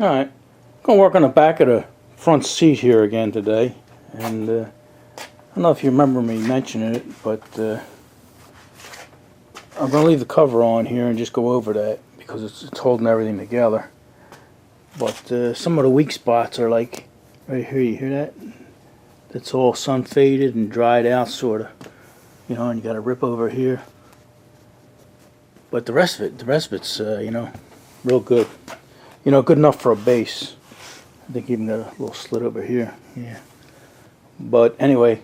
Alright, I'm going to work on the back of the front seat here again today. And I don't know if you remember me mentioning it, but I'm going to leave the cover on here and just go over that because it's holding everything together. But some of the weak spots are like, right here, you hear that? That's all sun faded and dried out sort of. You know, and you got a rip over here. But the rest of it's, you know, real good. You know, good enough for a base. I think even got a little slit over here. Yeah. But anyway,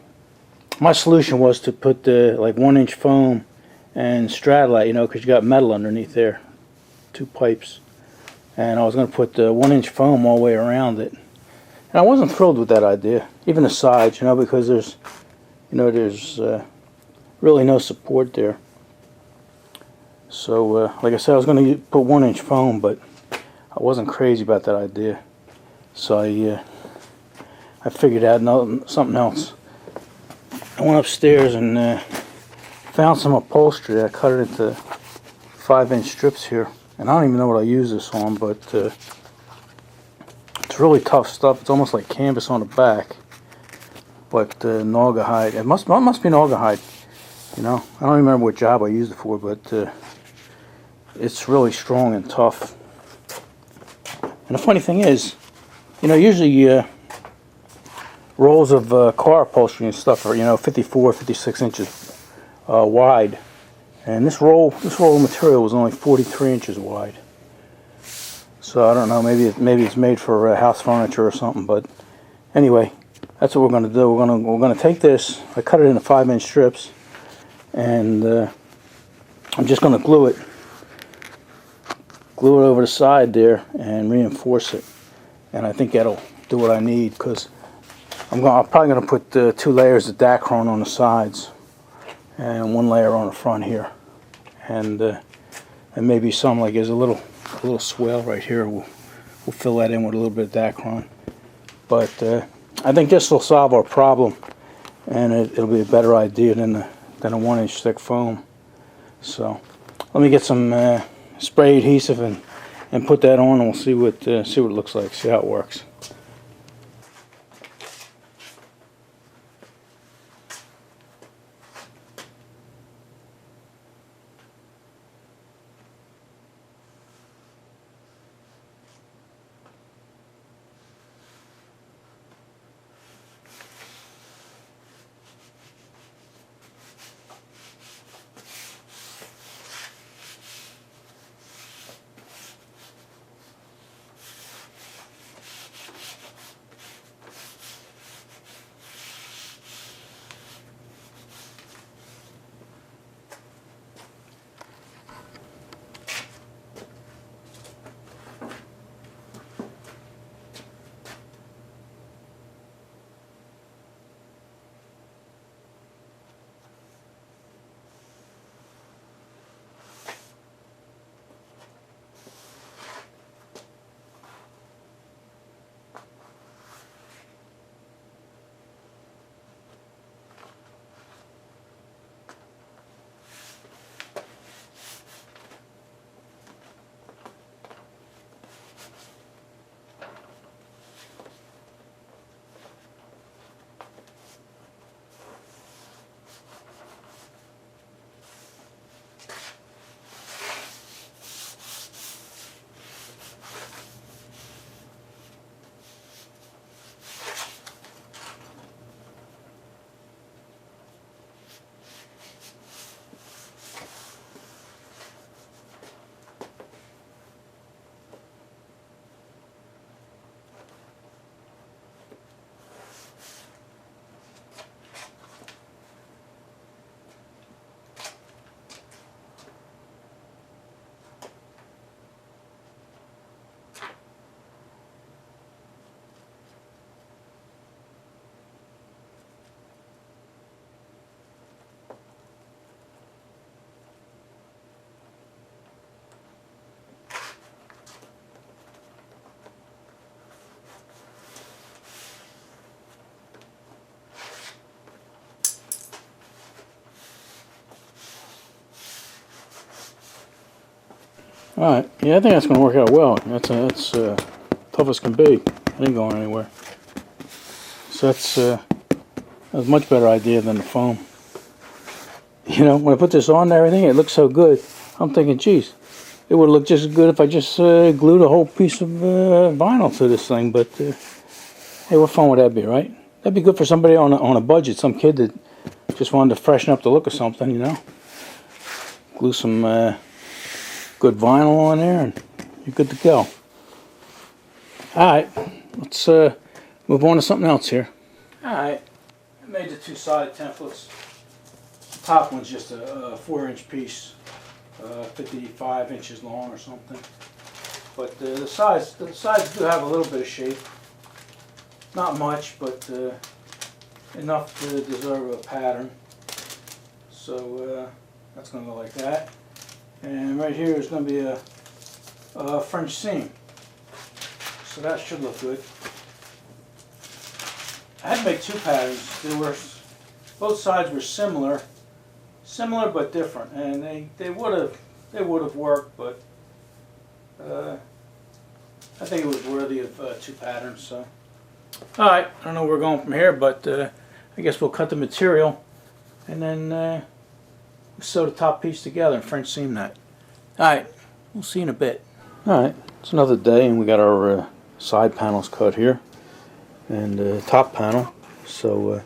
my solution was to put the like 1-inch foam and straddle it, you know, because you got metal underneath there, 2 pipes. And I was going to put the 1-inch foam all the way around it. And I wasn't thrilled with that idea, even the sides, you know, because there's really no support there. So, like I said, I was going to put 1-inch foam, but I wasn't crazy about that idea. So I figured out something else. I went upstairs and found some upholstery. I cut it into 5-inch strips here. And I don't even know what I use this on, but it's really tough stuff. It's almost like canvas on the back, but naugahyde. It must be naugahyde. You know, I don't remember what job I used it for, but it's really strong and tough. And the funny thing is, you know, usually rolls of car upholstery and stuff are, you know, 54, 56 inches wide. And this roll of material was only 43 inches wide. So I don't know, maybe it's made for house furniture or something. But anyway, that's what we're going to do. We're going to take this. I cut it into 5-inch strips, and I'm just going to glue it over the side there and reinforce it. And I think that'll do what I need, because I'm probably going to put 2 layers of Dacron on the sides and 1 layer on the front here, and maybe some, like there's a little swell right here. We'll fill that in with a little bit of Dacron. But I think this will solve our problem, and it'll be a better idea than a 1-inch thick foam. So let me get some spray adhesive and put that on, and we'll see what it looks like, see how it works. Alright, yeah, I think that's going to work out well. That's tough as can be. It ain't going anywhere. So that's a much better idea than the foam. You know, when I put this on and everything, it looks so good. I'm thinking, geez, it would look just as good if I just glued a whole piece of vinyl to this thing. But hey, what fun would that be, right? That'd be good for somebody on a budget, some kid that just wanted to freshen up the look of something, you know. Glue some good vinyl on there, and you're good to go. All right, let's move on to something else here. All right, I made the two-sided templates. The top one's just a 4-inch piece, 55 inches long or something. But the sides do have a little bit of shape. Not much, but enough to deserve a pattern. So that's going to go like that. And right here is going to be a French seam. So that should look good. I had to make two patterns. Both sides were similar but different, and they would have worked, but I think it was worthy of two patterns. So, all right, I don't know where we're going from here, but I guess we'll cut the material and then sew the top piece together and French seam that. All right, we'll see you in a bit. All right, it's another day, and we got our side panels cut here and top panel. So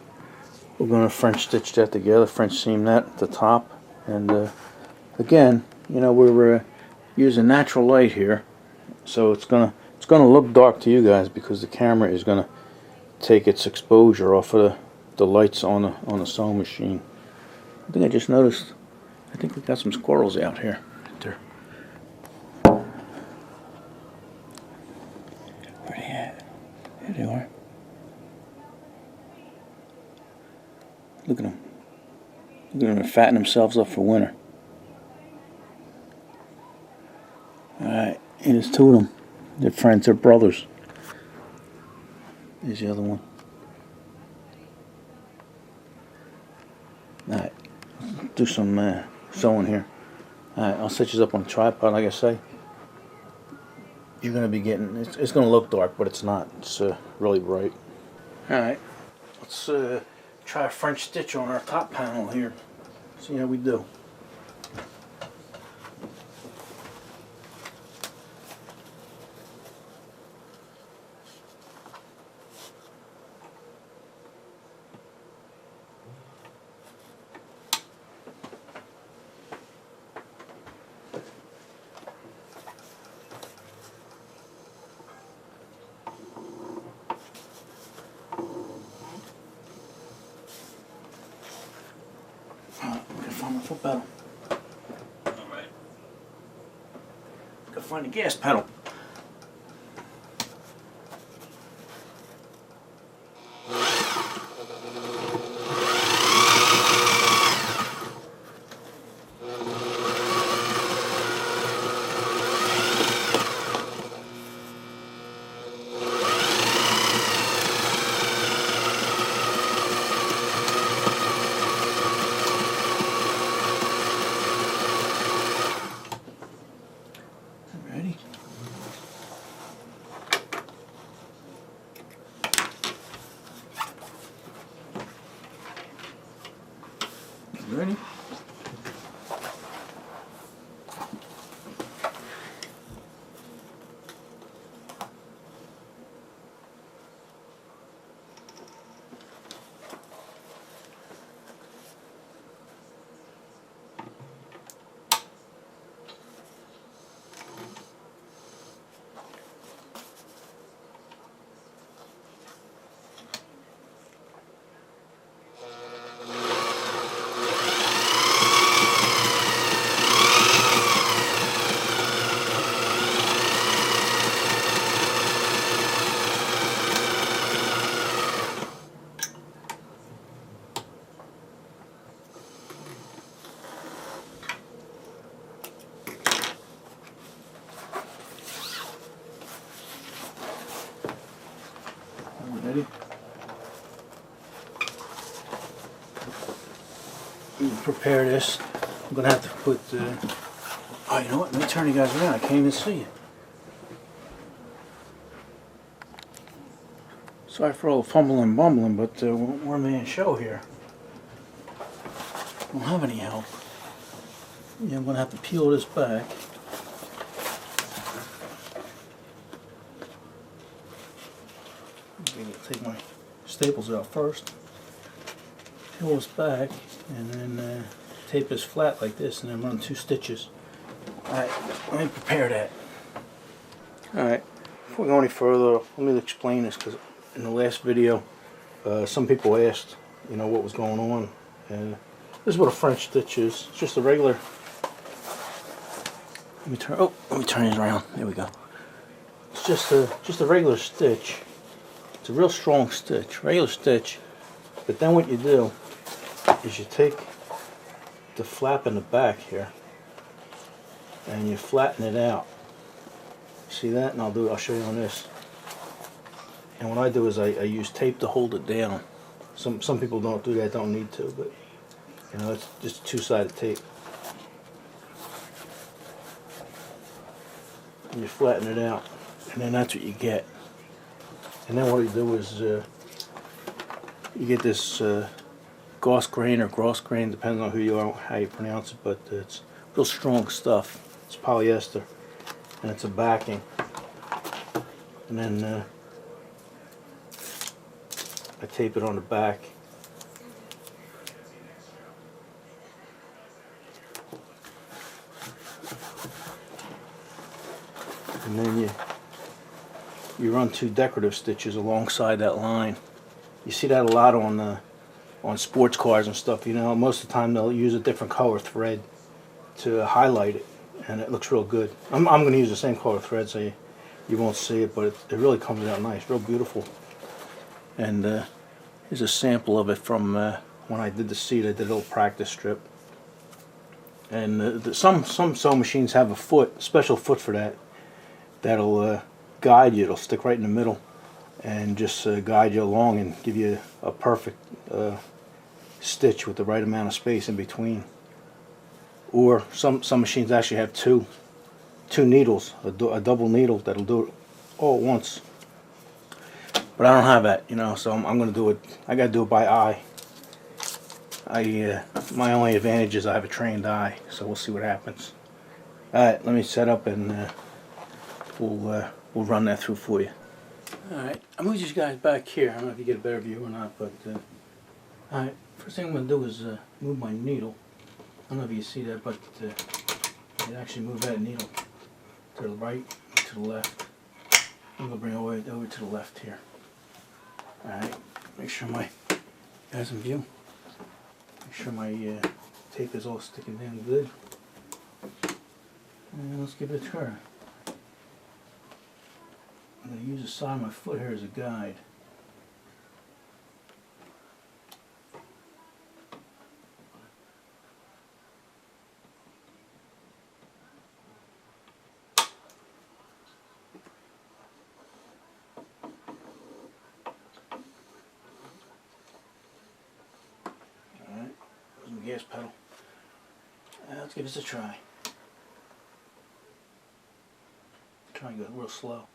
we're going to French stitch that together, French seam that at the top, and again, you know, we're using natural light here, so it's gonna look dark to you guys because the camera is gonna take its exposure off of the lights on the sewing machine. I think I just noticed. I think we got some squirrels out here. Right there. Where they at? There they are. Look at them. Look at them. They're fattening themselves up for winter. Alright, and there's two of them. They're friends, they're brothers. There's the other one. Alright, do some sewing here. Alright, I'll set you up on a tripod, like I say. You're going to be getting, it's going to look dark, but it's not. It's really bright. Alright, let's try a French stitch on our top panel here. See how we do. Find my foot pedal. Alright. Gotta find the gas pedal. Ready? Ready? Ready? Prepare this. I'm gonna have to put. Oh, you know what? Let me turn you guys around. I can't even see you. Sorry for all the fumbling and bumbling, but we're one man show here. Don't have any help. Yeah, I'm gonna have to peel this back. I'm gonna take my staples out first. Peel this back, and then tape this flat like this, and then run 2 stitches. Alright, let me prepare that. Alright, before we go any further, let me explain this, because in the last video, some people asked, you know, what was going on. And this is what a French stitch is. It's just a regular. Let me turn these around. There we go. It's just a regular stitch. It's a real strong stitch, regular stitch. But then what you do is you take the flap in the back here and you flatten it out. See that? And I'll show you on this. And what I do is I use tape to hold it down. Some people don't do that, don't need to, but you know, it's just 2-sided tape. And you flatten it out, and then that's what you get. And then what you do is you get this Gauss grain or Gross grain, depending on who you are, how you pronounce it, but it's real strong stuff. It's polyester, and it's a backing. And then I tape it on the back. And then you run 2 decorative stitches alongside that line. You see that a lot on sports cars and stuff. You know, most of the time they'll use a different color thread to highlight it, and it looks real good. I'm going to use the same color thread, so you won't see it, but it really comes out nice, real beautiful. And here's a sample of it from when I did the seat. I did a little practice strip. And some sewing machines have a special foot for that. That'll guide you. It'll stick right in the middle and just guide you along and give you a perfect stitch with the right amount of space in between. Or some machines actually have two needles, a double needle that'll do it all at once. But I don't have that, you know, so I'm going to do it. I got to do it by eye. My only advantage is I have a trained eye, so we'll see what happens. All right, let me set up and we'll run that through for you. Alright, I'm going to move you guys back here. I don't know if you get a better view or not, but alright, first thing I'm going to do is move my needle. I don't know if you see that, but you actually move that needle to the right, to the left. I'm going to bring it over to the left here. Alright, make sure my guys in view. Make sure my tape is all sticking down good. And let's give it a try. I'm going to use the side of my foot here as a guide. Alright, there's my gas pedal. Let's give this a try. Try and go real slow.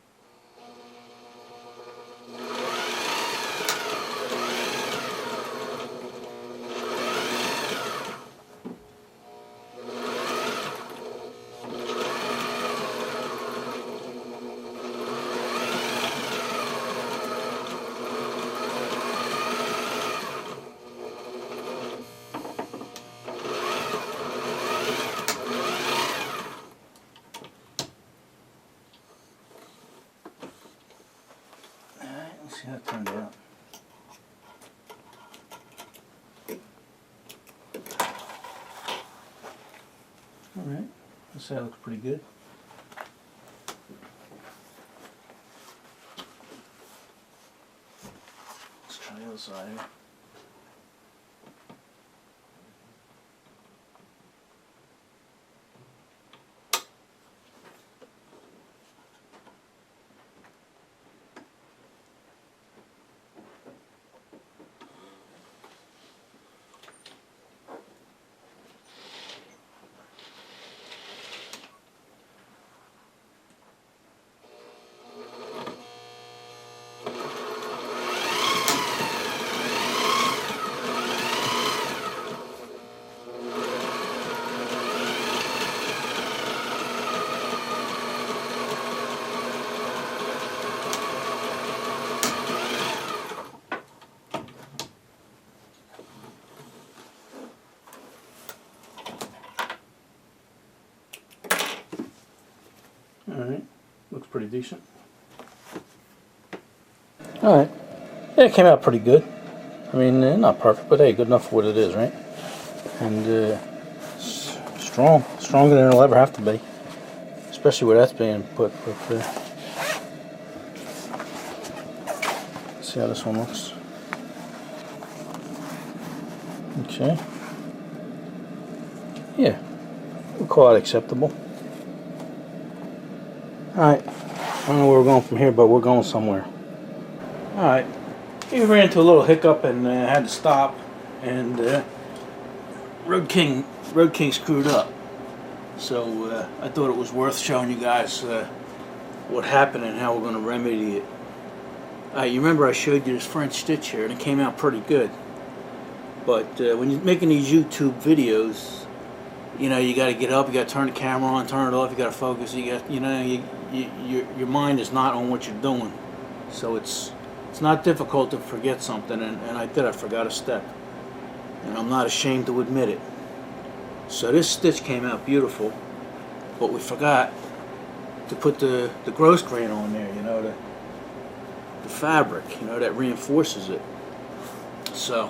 Let's see how it turned out. Alright, let's say that looks pretty good. Let's try the other side here. decent. Alright. Yeah, it came out pretty good. I mean, not perfect, but hey, good enough for what it is, right? And strong. Stronger than it'll ever have to be. Especially where that's being put. But, see how this one looks. Okay. Yeah. We'll call it acceptable. Alright. I don't know where we're going from here, but we're going somewhere. Alright. We ran into a little hiccup and had to stop. And Road King screwed up. So I thought it was worth showing you guys what happened and how we're going to remedy it. You remember I showed you this French stitch here, and it came out pretty good. But when you're making these YouTube videos, you know, you got to get up, you got to turn the camera on, turn it off, you got to focus. Your mind is not on what you're doing, so it's not difficult to forget something. And I forgot a step, and I'm not ashamed to admit it. So this stitch came out beautiful, but we forgot to put the growth grain on there. You know, the fabric, you know, that reinforces it. So,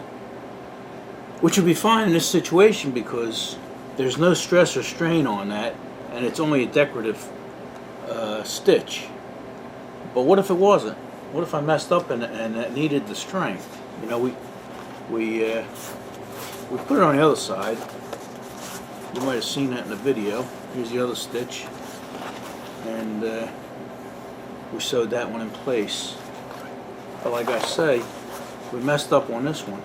which would be fine in this situation because there's no stress or strain on that, and it's only a decorative stitch. But what if it wasn't? What if I messed up and it needed the strength? You know, we put it on the other side. You might have seen that in the video. Here's the other stitch, and we sewed that one in place. But like I say, we messed up on this one.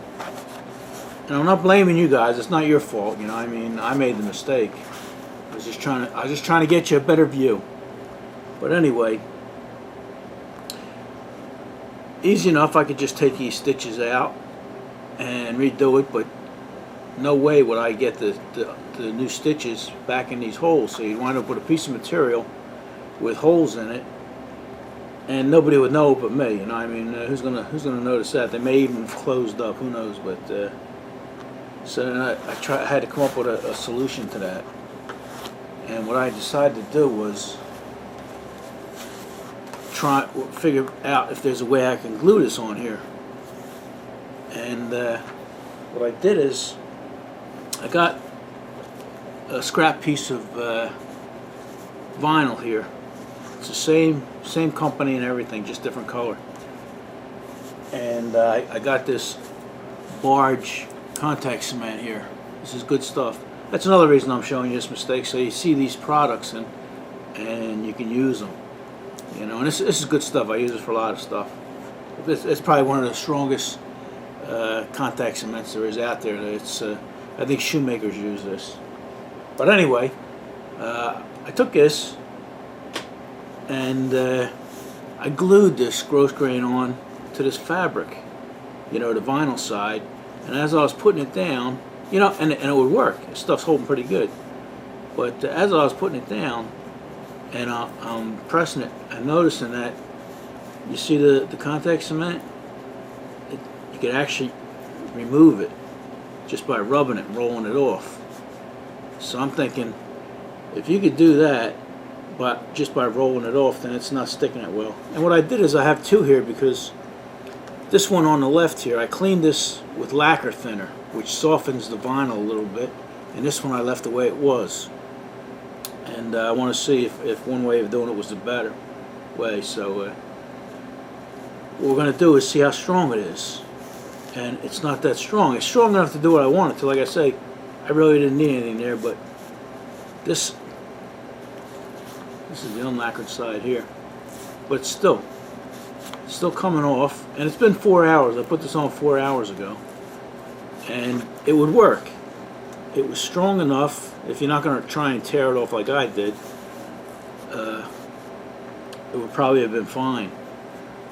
And I'm not blaming you guys. It's not your fault. You know, I mean, I made the mistake. I was just trying to get you a better view. But anyway, easy enough. I could just take these stitches out and redo it, but no way would I get the new stitches back in these holes. So you'd wind up with a piece of material with holes in it, and nobody would know but me. You know, I mean, who's gonna notice that? They may even have closed up. Who knows? But so then I had to come up with a solution to that. And what I decided to do was figure out if there's a way I can glue this on here. And what I did is I got a scrap piece of vinyl here. It's the same company and everything, just different color. And I got this barge contact cement here. This is good stuff. That's another reason I'm showing you this mistake, so you see these products and you can use them. You know, and this is good stuff. I use it for a lot of stuff. It's probably one of the strongest contact cements there is out there. I think shoemakers use this. But anyway, I took this and I glued this growth grain on to this fabric, you know, the vinyl side. And as I was putting it down, you know, and it would work. This stuff's holding pretty good. But as I was putting it down and I'm pressing it, I'm noticing that, you see the contact cement? You can actually remove it just by rubbing it and rolling it off. So I'm thinking, if you could do that just by rolling it off, then it's not sticking it well. And what I did is I have two here because this one on the left here, I cleaned this with lacquer thinner, which softens the vinyl a little bit, and this one I left the way it was. And I want to see if one way of doing it was the better way. So what we're going to do is see how strong it is. And it's not that strong. It's strong enough to do what I wanted to. Like I say, I really didn't need anything there, but this is the unlacquered side here. But still coming off, and it's been 4 hours. I put this on 4 hours ago, and it would work. It was strong enough. If you're not going to try and tear it off like I did, it would probably have been fine.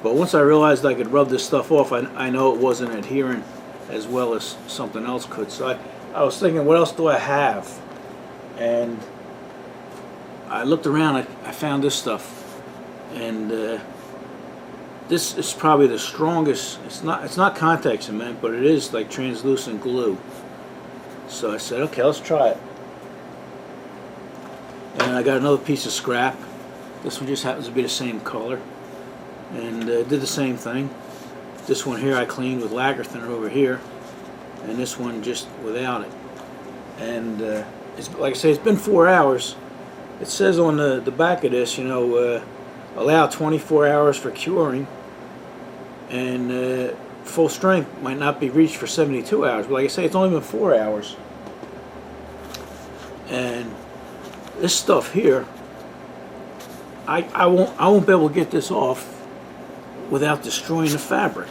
But once I realized I could rub this stuff off, I know it wasn't adhering as well as something else could. So I was thinking, what else do I have? And I looked around. I found this stuff, and this is probably the strongest. It's not contact cement, but it is like translucent glue. So I said, okay, let's try it. And I got another piece of scrap, This one just happens to be the same color, and did the same thing. This one here I cleaned with lacquer thinner over here, and this one just without it. And it's, like I say, it's been 4 hours. It says on the back of this, you know, allow 24 hours for curing, and full strength might not be reached for 72 hours. But like I say, it's only been 4 hours. And this stuff here, I won't be able to get this off without destroying the fabric,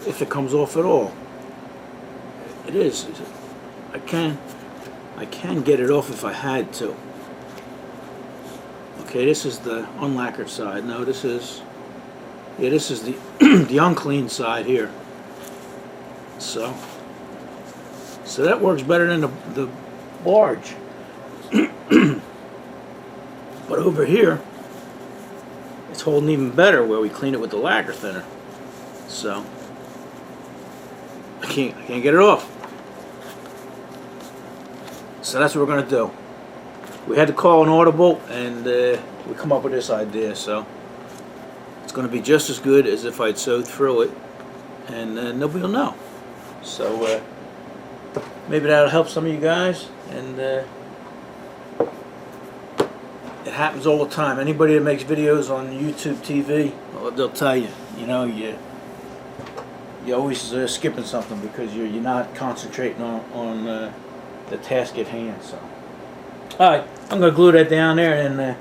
if it comes off at all. It is. I can get it off if I had to. Okay, this is the unlacquered side. No, this is the the unclean side here. So that works better than the barge. But over here, it's holding even better where we clean it with the lacquer thinner. So I can't get it off. So that's what we're gonna do. We had to call an audible, and we come up with this idea. So it's gonna be just as good as if I'd sewed through it, and nobody will know. So maybe that'll help some of you guys. And it happens all the time. Anybody that makes videos on YouTube TV, well, they'll tell you, you know, you're always skipping something because you're not concentrating on the task at hand. So, all right, I'm gonna glue that down there, and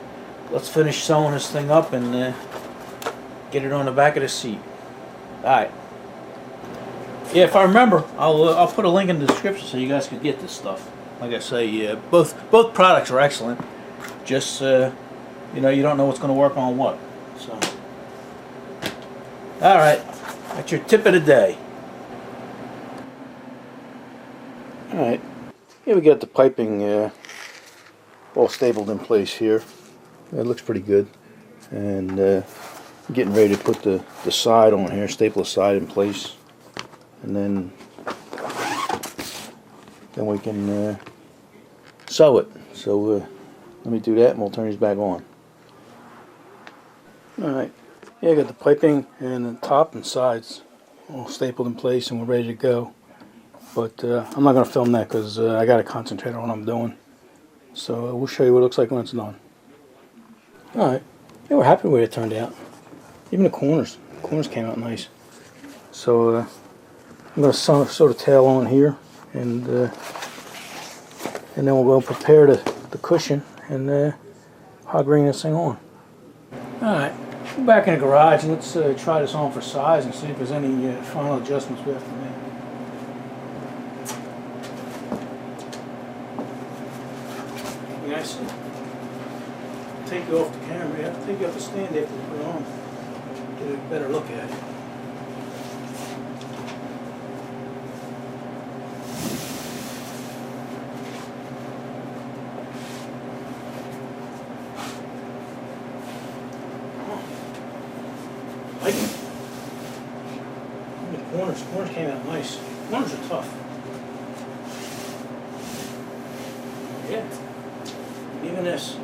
let's finish sewing this thing up and get it on the back of the seat. All right. Yeah, if I remember, I'll put a link in the description so you guys can get this stuff. Like I say, both products are excellent. Just you know, you don't know what's going to work on what. So, all right, that's your tip of the day. All right, here we got the piping all stapled in place here. It looks pretty good, and getting ready to put the side on here, staple the side in place, and then we can sew it. So let me do that, and we'll turn these back on. Alright, yeah, I got the piping and the top and sides all stapled in place, and we're ready to go. But I'm not going to film that because I got to concentrate on what I'm doing. So we'll show you what it looks like when it's done. Alright, yeah, we're happy with the way it turned out. Even the corners came out nice. So I'm going to sew the tail on here, and then we'll go prepare the cushion and hot ring this thing on. Alright, we're back in the garage, and let's try this on for size and see if there's any final adjustments we have to make. You guys take you off the camera. You have to take you off the stand after you put it on. Get a better look at it. Like it. The corners came out nice. Corners are tough. Yeah. Even this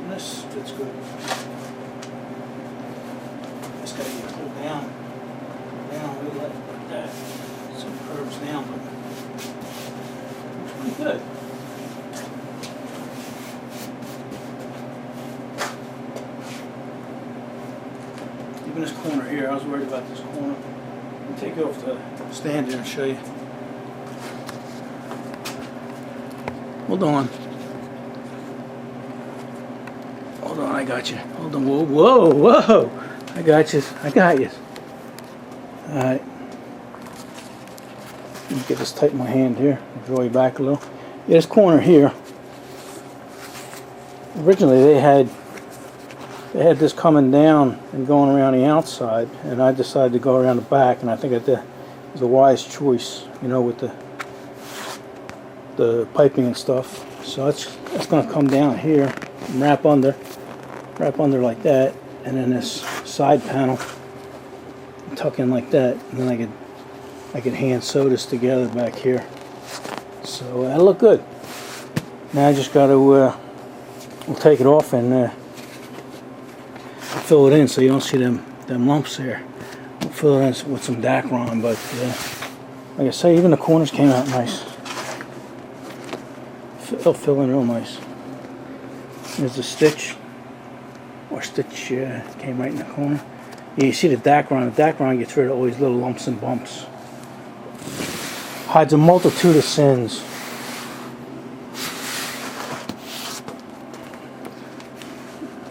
fits good. Just gotta get pulled down a little like that. Some curves down, but it's pretty good. Even this corner here, I was worried about this corner. Let me take you off the stand here and show you. Hold on. Hold on, I got you. Hold on, whoa. I got you. Alright. Let me get this tight in my hand here. Draw you back a little. Yeah, this corner here. Originally they had this coming down and going around the outside, and I decided to go around the back, and I think that was a wise choice, you know, with the piping and stuff. So that's going to come down here and wrap under like that, and then this side panel tuck in like that, and then I could hand sew this together back here. So that'll look good. Now I just got to we'll take it off and fill it in so you don't see them lumps there. We'll fill it in with some Dacron, but like I say, even the corners came out nice. They'll fill in real nice. There's the stitch, or stitch came right in the corner. Yeah, you see the Dacron. The Dacron gets rid of all these little lumps and bumps. Hides a multitude of sins.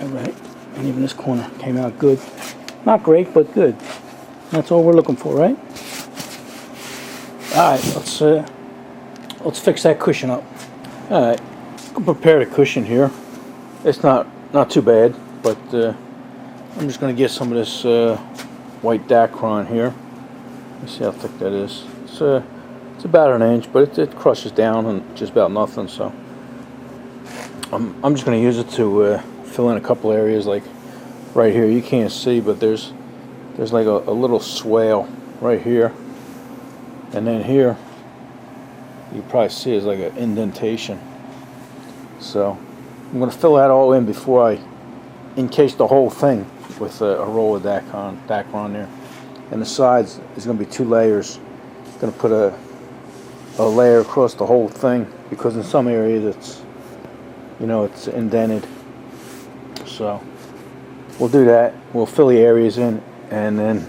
Alright, and even this corner came out good. Not great, but good. That's all we're looking for, right? Alright, let's fix that cushion up. Alright, I'll prepare the cushion here. It's not too bad, but I'm just going to get some of this white Dacron here. Let's see how thick that is. It's about an inch, but it crushes down and just about nothing. So I'm just going to use it to fill in a couple areas, like right here. You can't see, but there's like a little swale right here, and then here you probably see it's like an indentation. So I'm going to fill that all in before I encase the whole thing with a roll of Dacron there. And the sides is going to be 2 layers. I'm going to put a layer across the whole thing, because in some areas it's indented. So we'll do that. We'll fill the areas in and then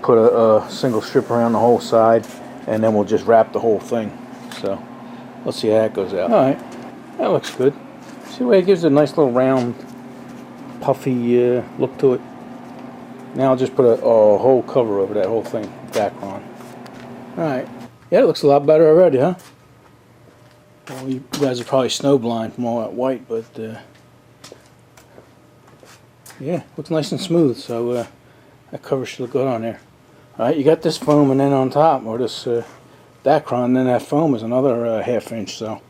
put a single strip around the whole side, and then we'll just wrap the whole thing. So let's see how that goes out. Alright, that looks good. See the way it gives it a nice little round, puffy look to it. Now I'll just put a whole cover over that whole thing, Dacron. Alright, yeah, it looks a lot better already, huh? Well, you guys are probably snowblind from all that white, but yeah, looks nice and smooth, so that cover should look good on there. Alright, you got this foam, and then on top, or this Dacron, and then that foam is another ½ inch, so,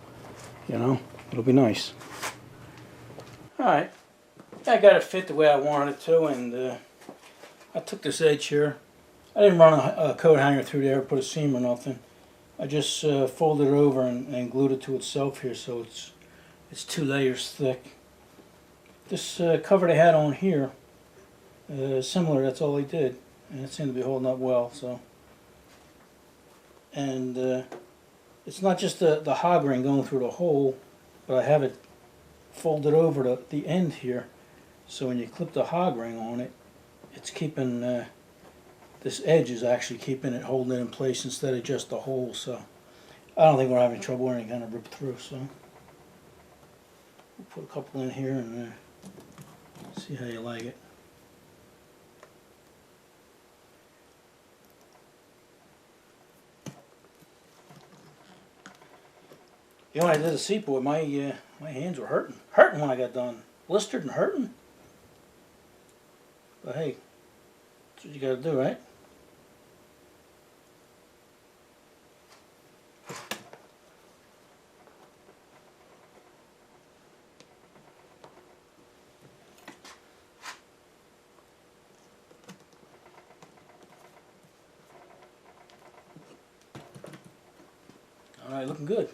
it'll be nice. Alright, I got it fit the way I wanted it to, and I took this edge here. I didn't run a coat hanger through there, put a seam or nothing. I just folded it over and glued it to itself here, so it's 2 layers thick. This cover they had on here, similar, that's all they did, and it seemed to be holding up well. So, and it's not just the hog ring going through the hole, but I have it folded over to the end here, so when you clip the hog ring on it, it's keeping this edge is actually keeping it, holding it in place instead of just the hole. So I don't think we're having trouble or any kind of rip through. So we'll put a couple in here and see how you like it. You know, when I did the seatboard, my hands were hurting when I got done, blistered and hurting. But hey, that's what you got to do, right? All right, looking good.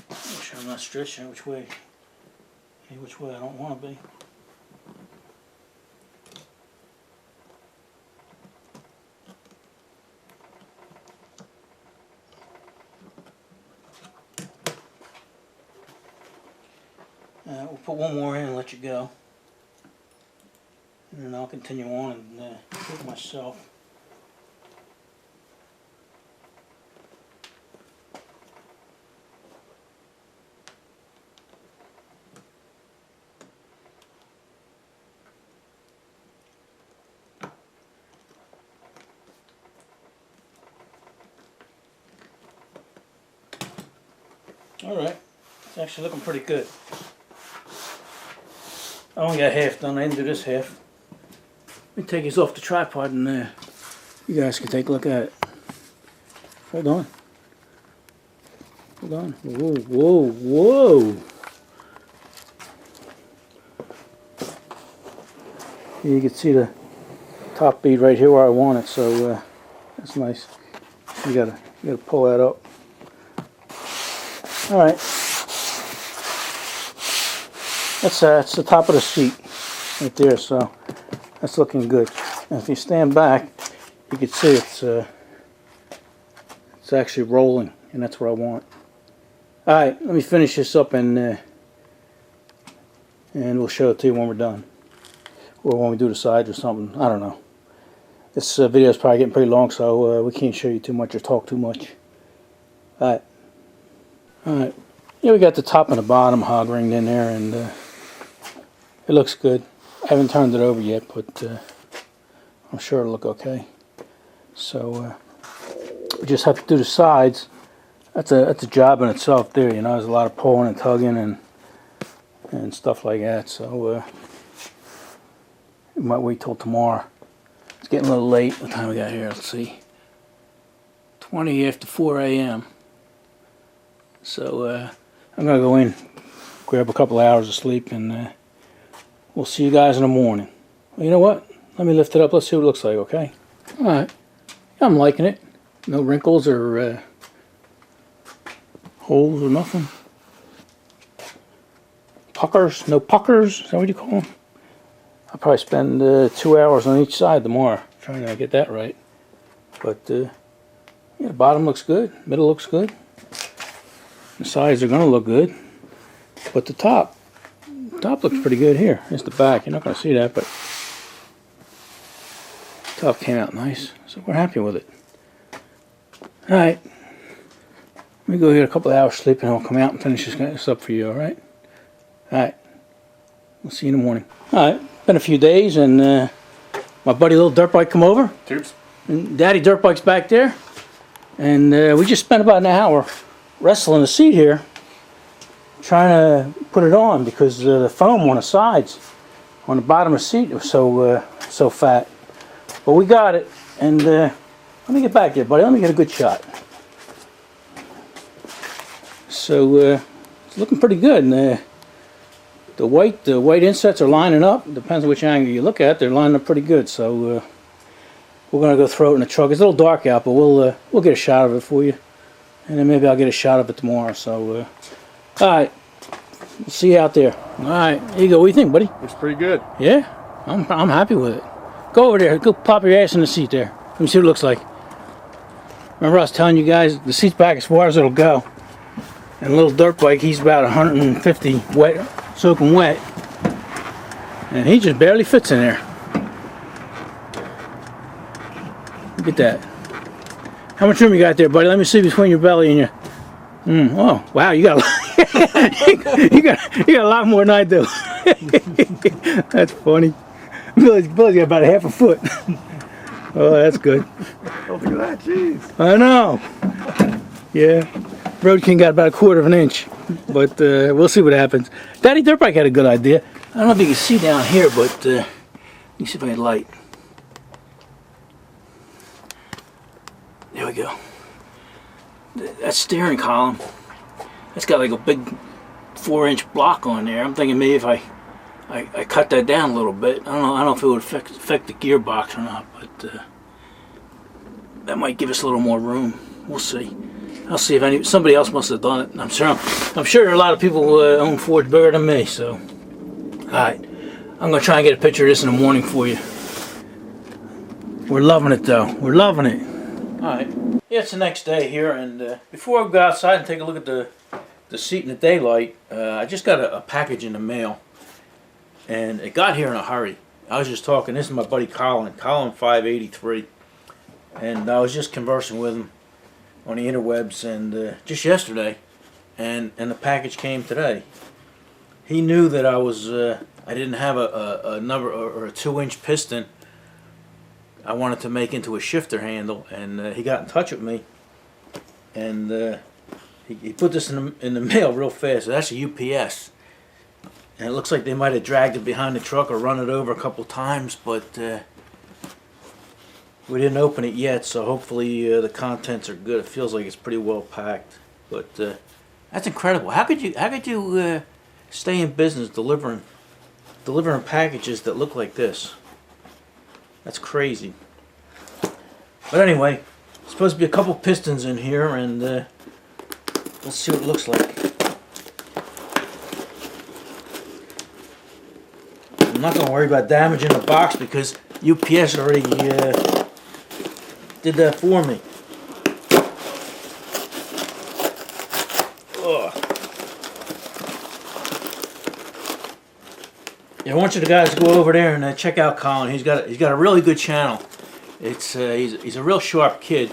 Make sure I'm not stretching which way I don't want to be. We'll put one more in and let you go, and then I'll continue on and do it myself. Alright, it's actually looking pretty good. I only got half done. I didn't do this half. Let me take this off the tripod and you guys can take a look at it. Hold on. Hold on. Whoa, whoa, whoa. You can see the top bead right here where I want it, so that's nice. You gotta pull that up. All right, that's the top of the seat right there, so that's looking good. And if you stand back, you can see it's actually rolling, and that's what I want. All right, let me finish this up, and we'll show it to you when we're done, or when we do the sides or something. I don't know. This video is probably getting pretty long, so we can't show you too much or talk too much. All right. Yeah, we got the top and the bottom hog ringed in there, and it looks good. I haven't turned it over yet, but I'm sure it'll look okay. So we just have to do the sides. That's a job in itself there. You know, there's a lot of pulling and tugging and stuff like that. So we might wait till tomorrow. It's getting a little late. What time we got here? Let's see. 20 after 4 a.m. So I'm gonna go in, grab a couple hours of sleep, and we'll see you guys in the morning. Well, you know what? Let me lift it up. Let's see what it looks like. Okay. All right. I'm liking it. No wrinkles or holes or nothing. Puckers. No puckers. Is that what you call them? I'll probably spend 2 hours on each side tomorrow trying to get that right. But yeah, the bottom looks good. Middle looks good. The sides are going to look good. But the top looks pretty good here. Here's the back. You're not going to see that, but the top came out nice. So we're happy with it. Alright. Let me go get a couple of hours sleep, and I'll come out and finish this up for you, alright? Alright. We'll see you in the morning. Alright. Been a few days, and my buddy Little Dirt Bike come over. Tubes. And Daddy Dirt Bike's back there. And we just spent about an hour wrestling the seat here, trying to put it on, because the foam on the sides, on the bottom of the seat, was so fat. But we got it, and let me get back there, buddy. Let me get a good shot. So it's looking pretty good, and the white insets are lining up. Depends on which angle you look at. They're lining up pretty good. So we're gonna go throw it in the truck. It's a little dark out, but we'll get a shot of it for you, and then maybe I'll get a shot of it tomorrow. So all right, we'll see you out there. All right, here you go. What do you think, buddy? Looks pretty good. Yeah, I'm happy with it. Go over there. Go plop your ass in the seat there. Let me see what it looks like. Remember I was telling you guys, the seat's back as far as it'll go. And a Little Dirt Bike, he's about 150 wet, soaking wet. And he just barely fits in there. Look at that. How much room you got there, buddy? Let me see between your belly and your... Oh, wow, you got you got a lot more than I do. That's funny. Billy's got about a half a foot. Oh, that's good. Oh, look at that, jeez. I know. Yeah. Road King got about 1/4 of an inch. But we'll see what happens. Daddy Dirt Bike had a good idea. I don't know if you can see down here, but let me see if I can light. There we go. That steering column, that's got like a big 4-inch block on there. I'm thinking maybe if I cut that down a little bit. I don't know if it would affect the gearbox or not, but that might give us a little more room. We'll see. I'll see if somebody else must have done it. I'm sure there are a lot of people who own Fords bigger than me. So, all right, I'm gonna try and get a picture of this in the morning for you. We're loving it though. We're loving it. All right. Yeah, it's the next day here, and before I go outside and take a look at the seat in the daylight, I just got a package in the mail. And it got here in a hurry. I was just talking, this is my buddy Colin 583. And I was just conversing with him on the interwebs and just yesterday. And the package came today. He knew that I didn't have a number or a 2-inch piston I wanted to make into a shifter handle, and he got in touch with me. And he put this in the mail real fast. That's a UPS. And it looks like they might have dragged it behind the truck or run it over a couple times, but we didn't open it yet, so hopefully the contents are good. It feels like it's pretty well packed, but that's incredible. How could you stay in business delivering packages that look like this? That's crazy. But anyway, supposed to be a couple pistons in here, and let's see what it looks like. I'm not going to worry about damaging the box because UPS already did that for me. Ugh. Yeah, I want you guys to go over there and check out Colin. He's got a really good channel. It's he's a real sharp kid,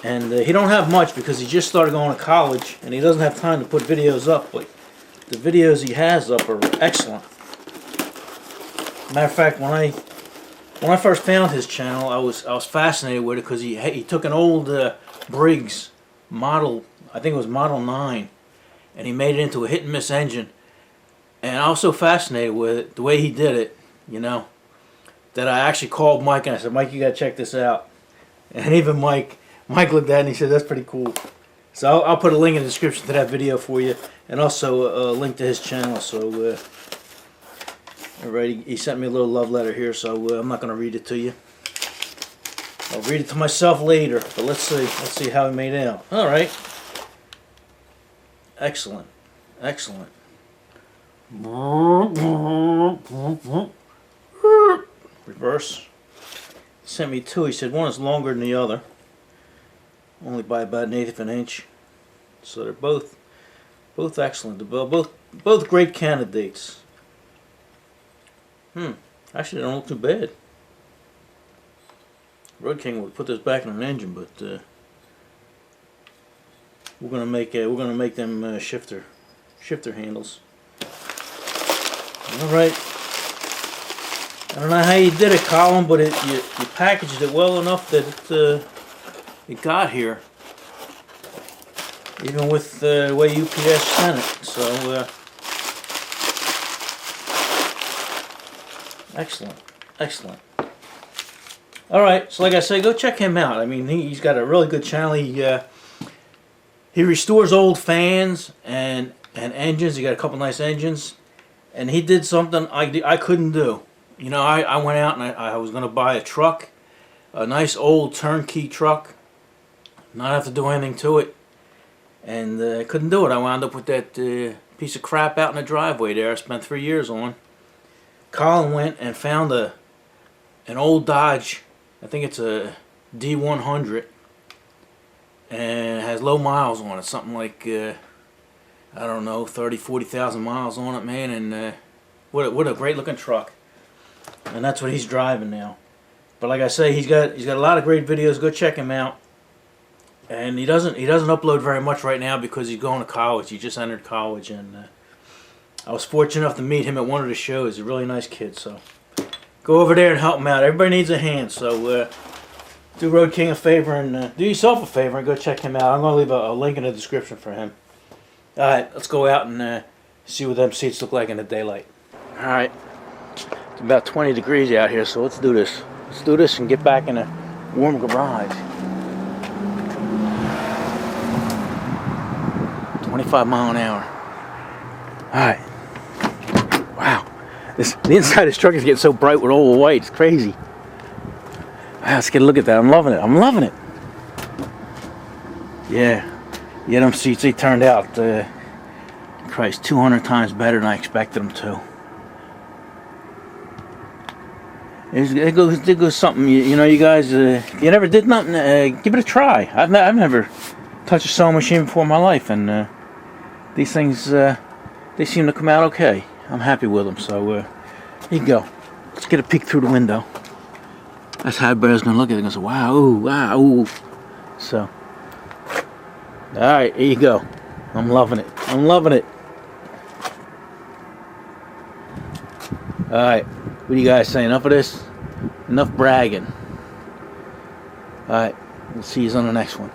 and he don't have much because he just started going to college, and he doesn't have time to put videos up. But the videos he has up are excellent. Matter of fact, when I first found his channel, I was fascinated with it because he took an old Briggs model, I think it was Model 9, and he made it into a hit and miss engine. And I was so fascinated with it, the way he did it, you know, that I actually called Mike and I said, Mike, you gotta check this out. And even Mike looked at it and he said, that's pretty cool. So I'll put a link in the description to that video for you, and also a link to his channel. So alright, he sent me a little love letter here, so I'm not gonna read it to you. I'll read it to myself later. But let's see how he made it out. All right, excellent, excellent. Reverse. He sent me two. He said one is longer than the other, only by about 1/8 of an inch. So they're both excellent. They're both great candidates. Actually, they don't look too bad. Road King would put this back in an engine, but we're gonna make them shifter handles. All right. I don't know how you did it, Colin, but you packaged it well enough that it got here, even with the way UPS sent it. So excellent, excellent. All right, so like I say, go check him out. I mean, he's got a really good channel. He restores old fans and engines. He got a couple nice engines. And he did something I couldn't do. You know, I went out and I was going to buy a truck, a nice old turnkey truck, not have to do anything to it, and I couldn't do it. I wound up with that piece of crap out in the driveway there I spent 3 years on. Colin went and found an old Dodge, I think it's a D100, and it has low miles on it, something like I don't know, 40,000 miles on it, man, and what a great looking truck. And that's what he's driving now. But like I say, he's got a lot of great videos. Go check him out. And he doesn't upload very much right now because he's going to college. He just entered college, and I was fortunate enough to meet him at one of the shows. He's a really nice kid, so go over there and help him out. Everybody needs a hand, so do Road King a favor and do yourself a favor and go check him out. I'm going to leave a link in the description for him. Alright, let's go out and see what them seats look like in the daylight. Alright, it's about 20 degrees out here, so let's do this. Let's do this and get back in a warm garage. 25 mile an hour. Alright. Wow. The inside of this truck is getting so bright with all the white. It's crazy. Wow, let's get a look at that. I'm loving it. I'm loving it. Yeah. Yeah, them seats, they turned out, Christ, 200 times better than I expected them to. It goes something, you know, you guys, if you never did nothing, give it a try. I've never touched a sewing machine before in my life, and these things, they seem to come out okay. I'm happy with them, so here you go. Let's get a peek through the window. That's how everybody's going to look at it and go, wow, ooh, wow, ooh. So, alright, here you go. I'm loving it. I'm loving it. Alright, what do you guys say? Enough of this? Enough bragging. Alright, we'll see you on the next one.